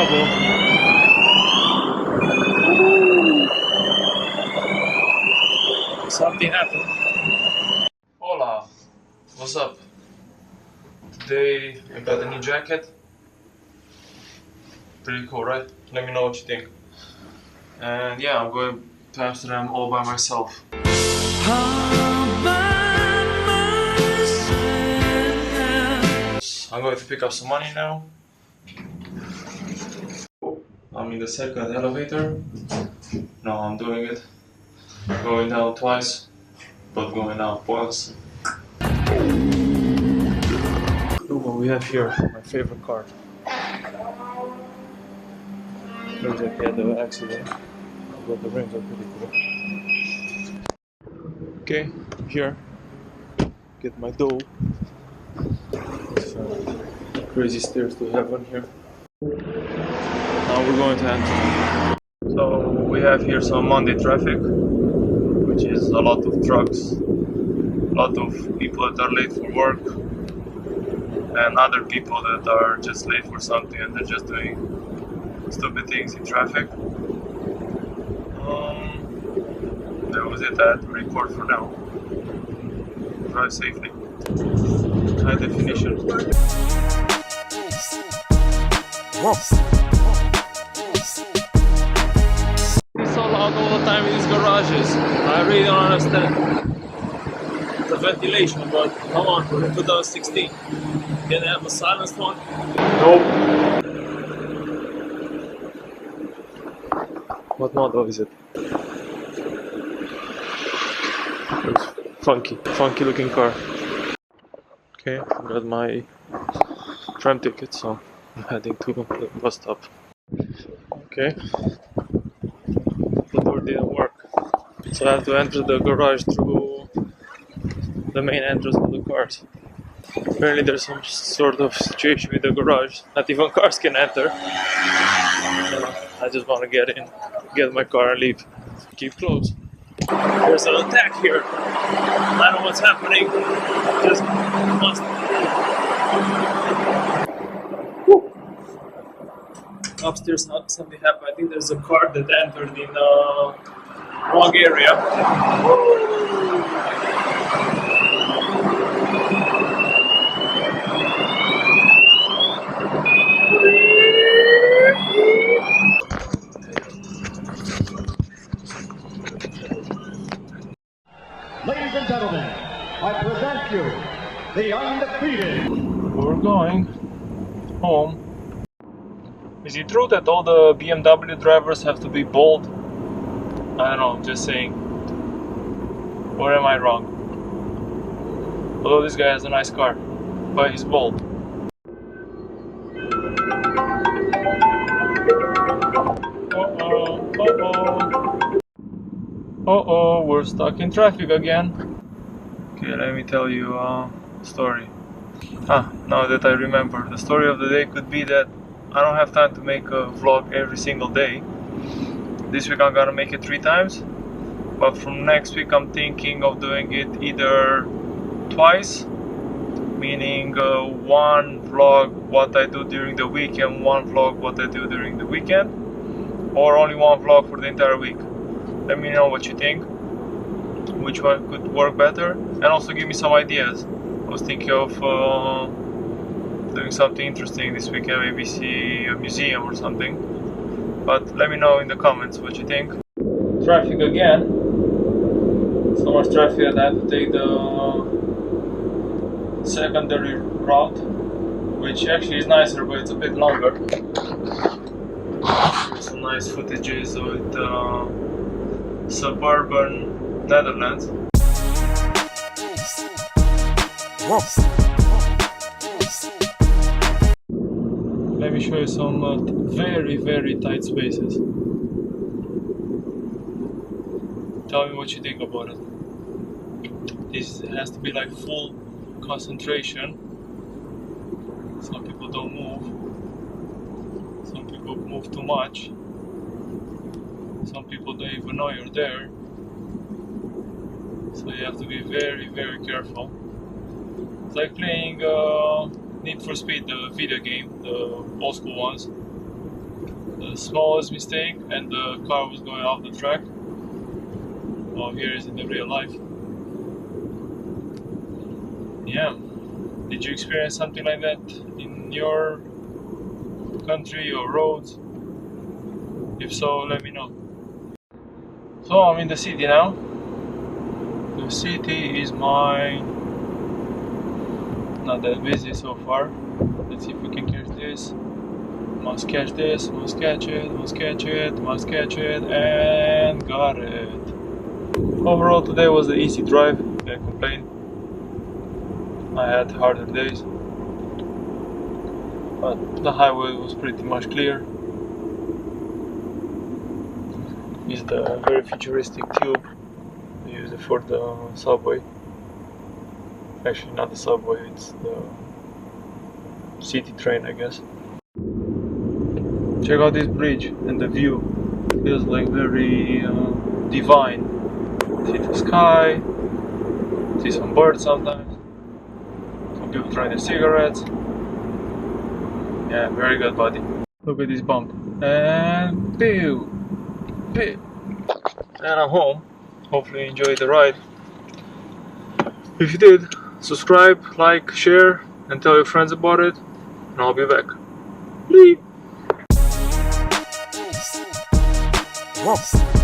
trouble. Something happened. Hola, what's up? Today I got a new jacket. Pretty cool, right? Let me know what you think. And yeah, I'm going to Amsterdam all by myself. I'm going to pick up some money now. I'm in the second elevator. No, I'm doing it. Going down twice, but going up once. Look what we have here, my favorite car. Looks like he had an accident, but the rims are pretty cool. Okay, I'm here. Get my dough. It's, crazy stairs to heaven here. Now we're going to Amsterdam. So we have here some Monday traffic, which is a lot of trucks, a lot of people that are late for work, and other people that are just late for something and they're just doing stupid things in traffic. That was it. I had to record for now. Drive safely. High definition. It's so loud all the time in these garages. I really don't understand. The ventilation, but come on, we're in 2016. Can I have a silenced one? Nope. What model is it? Looks funky looking car. Okay, got my tram ticket, so I'm heading to the bus stop. Okay, the door didn't work, so I have to enter the garage through the main entrance of the cars. Apparently there's some sort of situation with the garage, not even cars can enter. I just want to get in, get my car and leave. Keep close. There's an attack here. I don't know what's happening. Just must. Woo. Upstairs something happened. I think there's a car that entered in the wrong area. Ladies and gentlemen, I present you the undefeated. We're going home. Is it true that all the BMW drivers have to be bald? I don't know, I'm just saying. Or am I wrong? Although this guy has a nice car, but he's bald. Uh-oh, we're stuck in traffic again. Okay, let me tell you a story. Now that I remember, the story of the day could be that I don't have time to make a vlog every single day. This week I'm gonna make it 3 times, but from next week I'm thinking of doing it either twice, meaning one vlog what I do during the week and one vlog what I do during the weekend, or only one vlog for the entire week. Let me know what you think, which one could work better, and also give me some ideas. I was thinking of doing something interesting this weekend, maybe see a museum or something, but let me know in the comments what you think. Traffic again, so much traffic that I have to take the secondary route, which actually is nicer, but it's a bit longer. There's some nice footages with suburban Netherlands. Let me show you some very tight spaces. Tell me what you think about it. This has to be like full concentration. Some people don't move. Some people move too much. Some people don't even know you're there. So you have to be very careful. It's like playing Need for Speed, the video game, the old school ones. the smallest mistake and the car was going off the track. Well, here is in the real life. Yeah. Did you experience something like that in your country or roads? If so, let me know. So I'm in the city now. The city is mine. Not that busy so far. Let's see if we can catch this. Must catch this, must catch it, must catch it, must catch it, and got it. Overall today was an easy drive, can't complain. I had harder days, but the highway was pretty much clear. It's the very futuristic tube. They use it for the subway. Actually not the subway, it's the city train, I guess. Check out this bridge and the view. Feels like very divine. See the sky, see some birds sometimes, some people trying their cigarettes. Yeah, very good, buddy. Look at this bump. And pew! Pew! And I'm home. Hopefully you enjoyed the ride. If you did, subscribe, like, share, and tell your friends about it. And I'll be back. Bye. Whoa.